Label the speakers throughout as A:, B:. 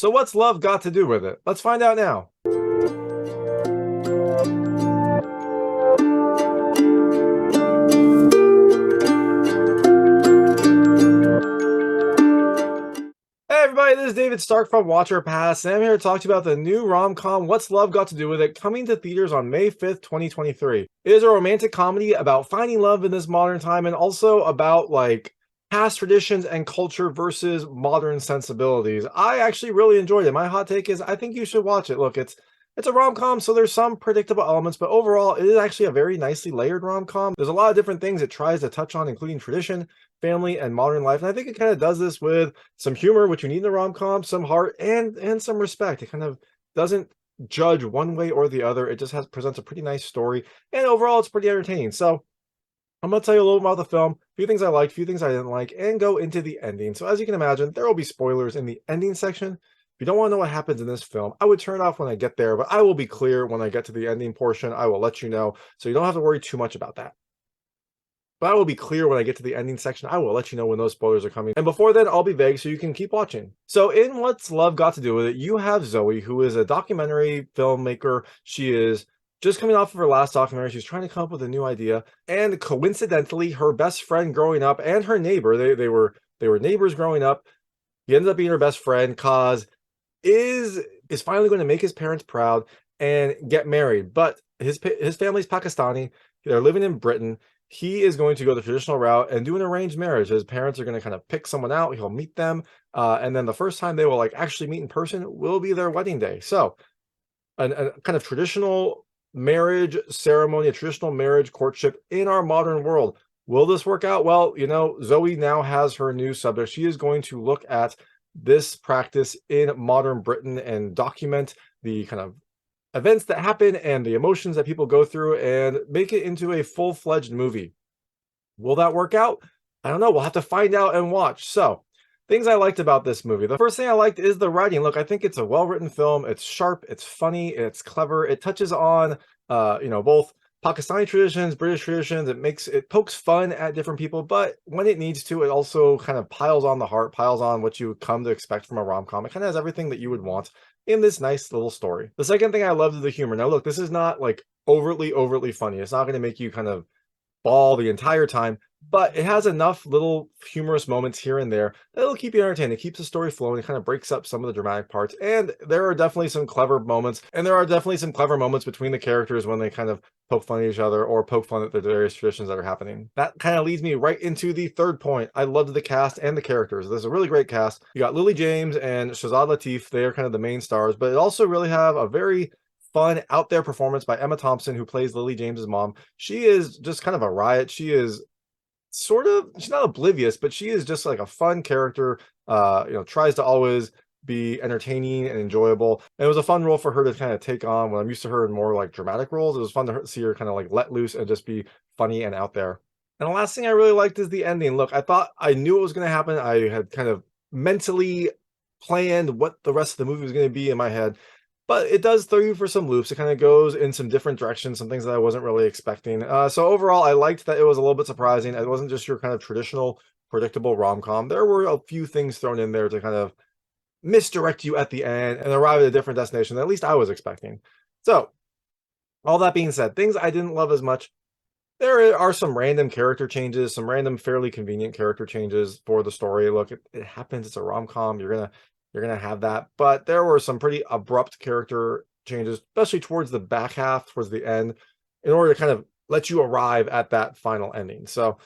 A: So what's love got to do with it? Let's find out now. Hey everybody, this is David Stark from Watcher Pass, and I'm here to talk to you about the new rom-com What's Love Got to Do With It, coming to theaters on May 5th, 2023. It is a romantic comedy about finding love in this modern time, and also about like past traditions and culture versus modern sensibilities. I actually really enjoyed it. My hot take is I think you should watch it. Look, it's a rom-com, so there's some predictable elements, but overall it is actually a very nicely layered rom-com. There's a lot of different things it tries to touch on, including tradition, family, and modern life. And I think it kind of does this with some humor, which you need in a rom-com, some heart, and some respect. It kind of doesn't judge one way or the other. It just presents a pretty nice story, and overall it's pretty entertaining. So I'm going to tell you a little about the film, a few things I liked, a few things I didn't like, and go into the ending. So as you can imagine, there will be spoilers in the ending section. If you don't want to know what happens in this film, I would turn it off when I get there, but I will be clear when I get to the ending portion. I will let you know, so you don't have to worry too much about that. But I will be clear when I get to the ending section. I will let you know when those spoilers are coming. And before then, I'll be vague so you can keep watching. So in What's Love Got to Do With It, you have Zoe, who is a documentary filmmaker. She is just coming off of her last documentary. She's trying to come up with a new idea. And coincidentally, her best friend growing up and her neighbor, they were neighbors growing up. He ends up being her best friend. Cause is finally going to make his parents proud and get married. But his family's Pakistani. They're living in Britain. He is going to go the traditional route and do an arranged marriage. His parents are going to kind of pick someone out. He'll meet them. And then the first time they will like actually meet in person will be their wedding day. So a kind of traditional marriage ceremony, a traditional marriage courtship in our modern world. Will this work out? Well, you know, Zoe now has her new subject. She is going to look at this practice in modern Britain and document the kind of events that happen and the emotions that people go through and make it into a full-fledged movie. Will that work out? I don't know. We'll have to find out and watch. So, things I liked about this movie. The first thing I liked is the writing. Look, I think it's a well-written film. It's sharp, it's funny, it's clever. It touches on both Pakistani traditions, British traditions. It pokes fun at different people, but when it needs to, it also kind of piles on the heart, piles on what you would come to expect from a rom-com. It kind of has everything that you would want in this nice little story. The second thing I loved is the humor. Now, look, this is not like overtly funny. It's not going to make you kind of bawl the entire time, but it has enough little humorous moments here and there that it'll keep you entertained. It keeps the story flowing. It kind of breaks up some of the dramatic parts. And there are definitely some clever moments. And there are definitely some clever moments between the characters when they kind of poke fun at each other or poke fun at the various traditions that are happening. That kind of leads me right into the third point. I loved the cast and the characters. There's a really great cast. You got Lily James and Shazad Latif. They are kind of the main stars, but it also really have a very fun out there performance by Emma Thompson, who plays Lily James's mom. She is just kind of a riot. She is she's not oblivious, but she is just like a fun character. Tries to always be entertaining and enjoyable. And it was a fun role for her to kind of take on when I'm used to her in more like dramatic roles. It was fun to see her kind of like let loose and just be funny and out there. And the last thing I really liked is the ending. Look, I thought I knew it was going to happen. I had kind of mentally planned what the rest of the movie was going to be in my head. But it does throw you for some loops. It kind of goes in some different directions, some things that I wasn't really expecting. So overall, I liked that it was a little bit surprising. It wasn't just your kind of traditional, predictable rom-com. There were a few things thrown in there to kind of misdirect you at the end and arrive at a different destination that at least I was expecting. So, all that being said, things I didn't love as much. There are some random character changes, some random fairly convenient character changes for the story. Look, it happens. It's a rom-com. You're gonna have that, but there were some pretty abrupt character changes, especially towards the back half, towards the end, in order to kind of let you arrive at that final ending. So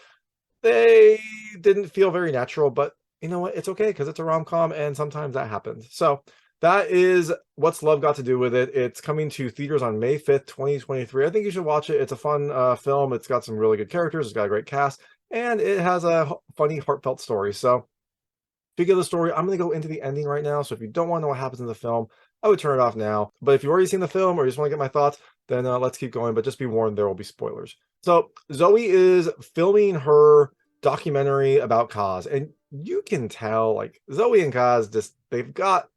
A: they didn't feel very natural, but you know what? It's okay because it's a rom-com and sometimes that happens. So that is What's Love Got to Do With It. It's coming to theaters on May 5th, 2023. I think you should watch it. It's a fun film. It's got some really good characters. It's got a great cast, and it has a funny, heartfelt story. So speaking of the story, I'm going to go into the ending right now. So if you don't want to know what happens in the film, I would turn it off now. But if you've already seen the film or you just want to get my thoughts, then let's keep going. But just be warned, there will be spoilers. So Zoe is filming her documentary about Kaz. And you can tell, like, Zoe and Kaz, they've got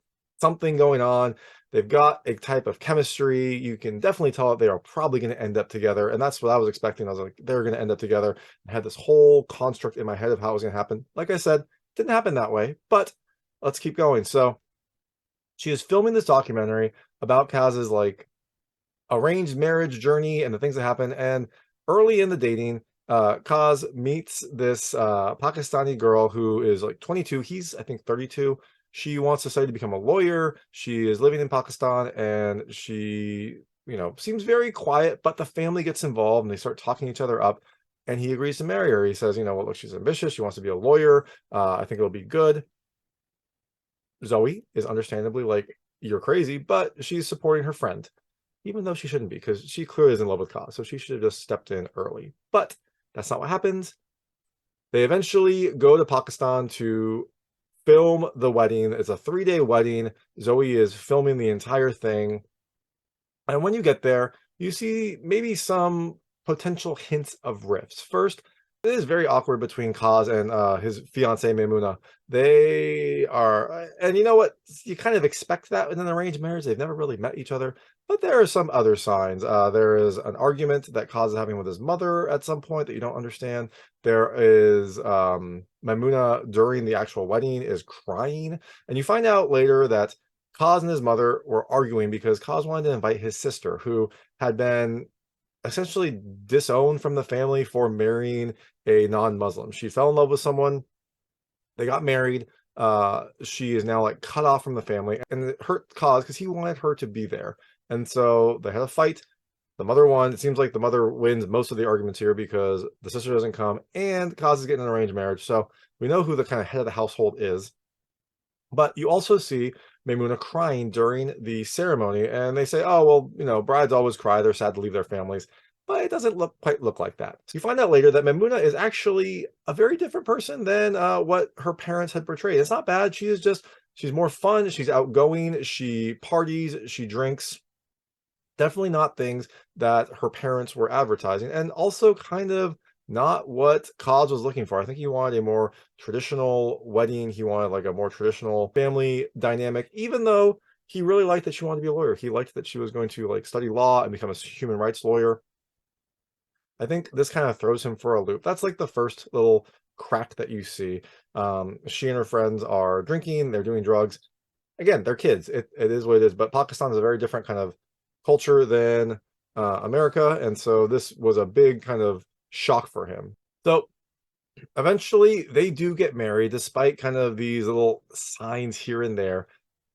A: something going on. They've got a type of chemistry. You can definitely tell that they are probably going to end up together. And that's what I was expecting. I was like, they're going to end up together. I had this whole construct in my head of how it was going to happen. Like I said, didn't happen that way, but let's keep going. So She is filming this documentary about Kaz's like arranged marriage journey and the things that happen. And early in the dating, Kaz meets this Pakistani girl who is like 22. He's, I think, 32. She wants to study to become a lawyer. She is living in Pakistan and she, seems very quiet, but the family gets involved and they start talking each other up. And he agrees to marry her. He says, well, look, she's ambitious. She wants to be a lawyer. I think it'll be good. Zoe is understandably like, you're crazy, but she's supporting her friend, even though she shouldn't be, because she clearly is in love with Cath, so she should have just stepped in early. But that's not what happens. They eventually go to Pakistan to film the wedding. It's a 3-day wedding. Zoe is filming the entire thing. And when you get there, you see maybe some potential hints of rifts. First, it is very awkward between Kaz and his fiancee Maimuna. They are, and you know what? You kind of expect that in an arranged marriage. They've never really met each other, but there are some other signs. There is an argument that Kaz is having with his mother at some point that you don't understand. There is Maimuna during the actual wedding is crying, and you find out later that Kaz and his mother were arguing because Kaz wanted to invite his sister, who had been essentially disowned from the family for marrying a non-Muslim. She fell in love with someone, they got married. She is now like cut off from the family, and it hurt Kaz because he wanted her to be there. And so they had a fight. The mother won. It seems like the mother wins most of the arguments here because the sister doesn't come, and Kaz is getting an arranged marriage. So we know who the kind of head of the household is. But you also see Maimuna crying during the ceremony, and they say, oh, well, brides always cry. They're sad to leave their families. But it doesn't quite look like that. So you find out later that Maimuna is actually a very different person than what her parents had portrayed. It's not bad. She's more fun. She's outgoing. She parties. She drinks. Definitely not things that her parents were advertising, and also kind of not what Kaz was looking for. I think he wanted a more traditional wedding. He wanted like a more traditional family dynamic, even though he really liked that she wanted to be a lawyer. He liked that she was going to like study law and become a human rights lawyer. I think this kind of throws him for a loop. That's like the first little crack that you see. She and her friends are drinking, they're doing drugs. Again, they're kids. It is what it is, but Pakistan is a very different kind of culture than America, and so this was a big kind of shock for him. So eventually they do get married despite kind of these little signs here and there.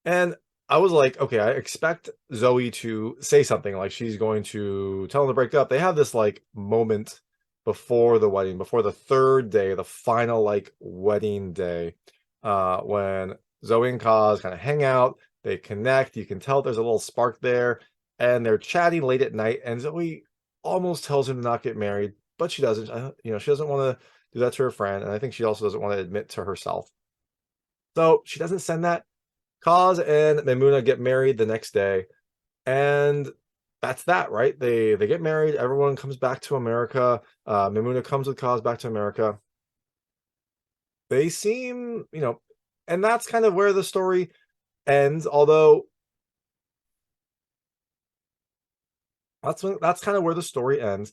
A: And I was like, okay, I expect Zoe to say something like she's going to tell them to break up. They have this like moment before the wedding, before the third day, the final like wedding day, when Zoe and Kaz kind of hang out, they connect. You can tell there's a little spark there, and they're chatting late at night. And Zoe almost tells him to not get married, but she doesn't. She doesn't want to do that to her friend, and I think she also doesn't want to admit to herself. So she doesn't send that. Kaz and Maimuna get married the next day, and that's that, right? They get married. Everyone comes back to America. Maimuna comes with Kaz back to America. They seem, and that's kind of where the story ends. Although that's kind of where the story ends.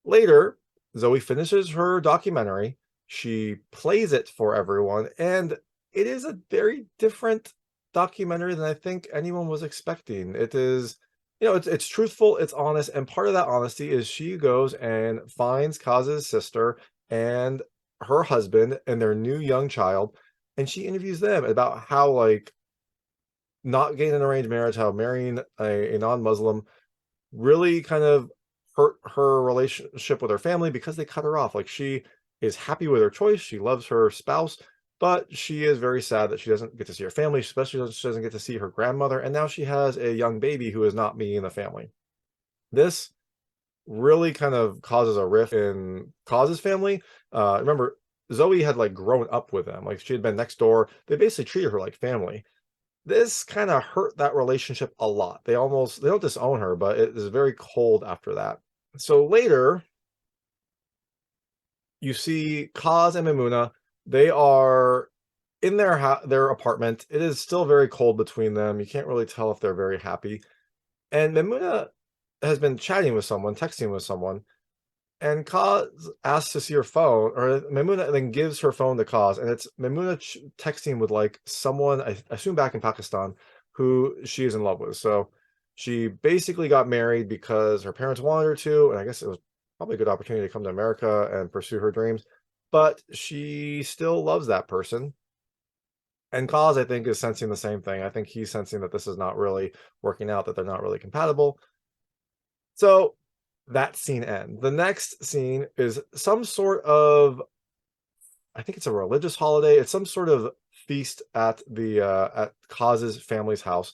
A: Later, Zoe finishes her documentary. She plays it for everyone, and it is a very different documentary than I think anyone was expecting. It is, it's truthful, it's honest, and part of that honesty is she goes and finds Kaz's sister and her husband and their new young child, and she interviews them about how like not getting an arranged marriage, how marrying a non-Muslim really kind of hurt her relationship with her family because they cut her off. Like she is happy with her choice. She loves her spouse, but she is very sad that she doesn't get to see her family, especially she doesn't get to see her grandmother. And now she has a young baby who is not meeting the family. This really kind of causes a rift in Kaz's family. Remember, Zoe had like grown up with them. Like she had been next door. They basically treated her like family. This kind of hurt that relationship a lot. They don't disown her, but it is very cold after that. So later, you see Kaz and Maimuna. They are in their apartment. It is still very cold between them. You can't really tell if they're very happy. And Maimuna has been chatting with someone, texting with someone, And Kaz asks to see her phone, or Maimuna then gives her phone to Kaz, and it's Maimuna texting with like someone, I assume back in Pakistan, who she is in love with. So she basically got married because her parents wanted her to, and I guess it was probably a good opportunity to come to America and pursue her dreams. But she still loves that person. And Kaz, I think, is sensing the same thing. I think he's sensing that this is not really working out, that they're not really compatible. So that scene ends. The next scene is some sort of, I think it's a religious holiday. It's some sort of feast at the at Kaz's family's house.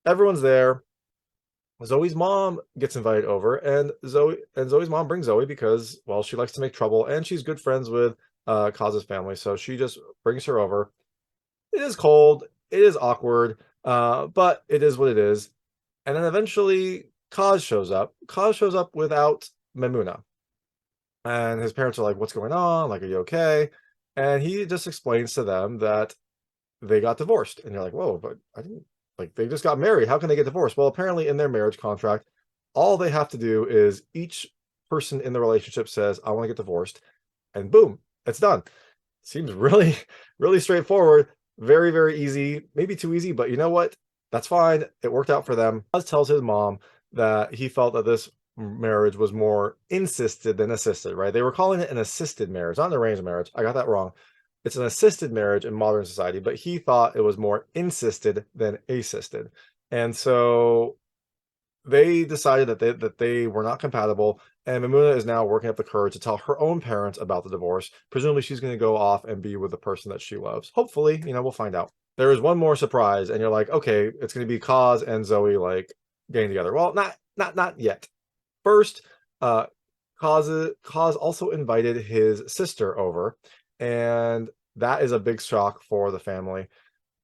A: Everyone's there. Zoe's mom gets invited over, and Zoe's mom brings Zoe because, well, she likes to make trouble, and she's good friends with Kaz's family, so she just brings her over. It is cold, it is awkward, but it is what it is. And then eventually Kaz shows up. Kaz shows up without Memuna. And his parents are like, "What's going on? Like, are you okay?" And he just explains to them that they got divorced. And you're like, "Whoa, but I didn't, like, they just got married. How can they get divorced?" Well, apparently in their marriage contract, all they have to do is each person in the relationship says, "I want to get divorced," and boom, it's done. Seems really, really straightforward. Very, very easy. Maybe too easy, but you know what? That's fine. It worked out for them. Oz tells his mom that he felt that this marriage was more insisted than assisted, right? They were calling it an assisted marriage, not an arranged marriage. I got that wrong. It's an assisted marriage in modern society, but he thought it was more insisted than assisted. And so they decided that they were not compatible, and Mamuna is now working up the courage to tell her own parents about the divorce. Presumably, she's going to go off and be with the person that she loves. Hopefully, we'll find out. There is one more surprise, and you're like, okay, it's going to be Kaz and Zoe like getting together. Well, not yet. First, Kaz also invited his sister over, and that is a big shock for the family.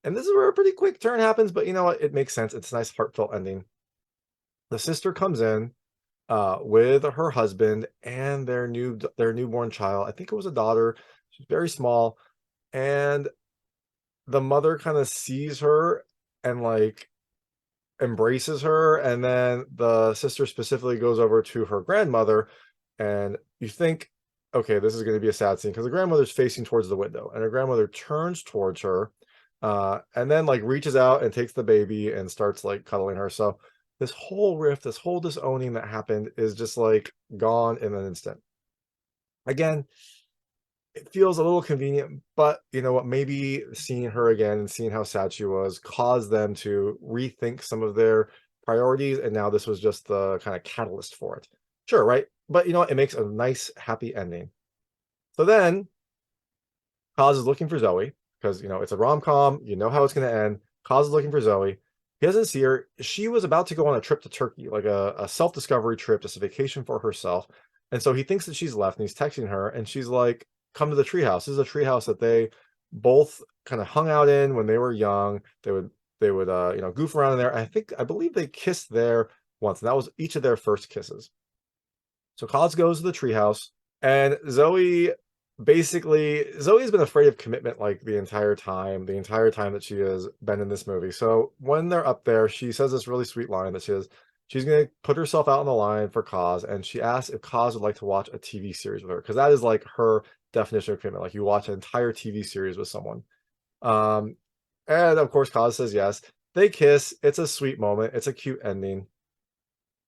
A: And this is where a pretty quick turn happens, but you know what? It makes sense. It's a nice, heartfelt ending. The sister comes in with her husband and their newborn child. I think it was a daughter. She's very small, and the mother kind of sees her and like embraces her, and then the sister specifically goes over to her grandmother, and you think, okay, this is going to be a sad scene because the grandmother's facing towards the window, and her grandmother turns towards her, and then like reaches out and takes the baby and starts like cuddling her. So this whole rift, this whole disowning that happened is just like gone in an instant. Again, it feels a little convenient, but you know what? Maybe seeing her again and seeing how sad she was caused them to rethink some of their priorities. And now this was just the kind of catalyst for it. Sure, right? But you know what? It makes a nice, happy ending. So then Kaz is looking for Zoe because, it's a rom-com. You know how it's going to end. Kaz is looking for Zoe. He doesn't see her. She was about to go on a trip to Turkey, like a self-discovery trip, just a vacation for herself. And so he thinks that she's left, and he's texting her, and she's like, "Come to the treehouse." This is a treehouse that they both kind of hung out in when they were young. They would goof around in there. I believe they kissed there once, and that was each of their first kisses. So Kaz goes to the treehouse, and Zoe's been afraid of commitment like the entire time that she has been in this movie. So when they're up there, she says this really sweet line that she's going to put herself out on the line for Kaz, and she asks if Kaz would like to watch a TV series with her, because that is like her definition of commitment. Like, you watch an entire TV series with someone. Um, and of course, Kaz says yes. They kiss. It's a sweet moment. It's a cute ending,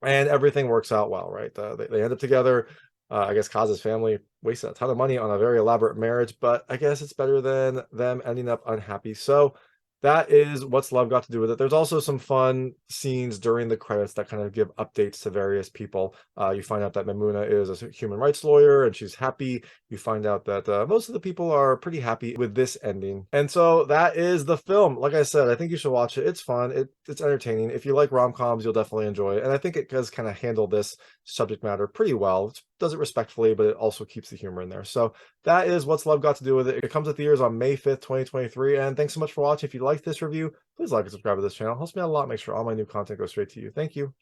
A: and everything works out well, right? They end up together. I guess Kaz's family wasted a ton of money on a very elaborate marriage, but I guess it's better than them ending up unhappy. So that is What's Love Got to Do with It. There's also some fun scenes during the credits that kind of give updates to various people. You find out that Mamuna is a human rights lawyer and she's happy. You find out that most of the people are pretty happy with this ending. And so that is the film. Like I said, I think you should watch it. It's fun. It's entertaining. If you like rom-coms, you'll definitely enjoy it. And I think it does kind of handle this subject matter pretty well. It does it respectfully, but it also keeps the humor in there. So that is What's Love Got to Do with It. It comes to theaters on May 5th, 2023. And thanks so much for watching. If you liked this review, please like and subscribe to this channel. It helps me out a lot. Make sure all my new content goes straight to you. Thank you.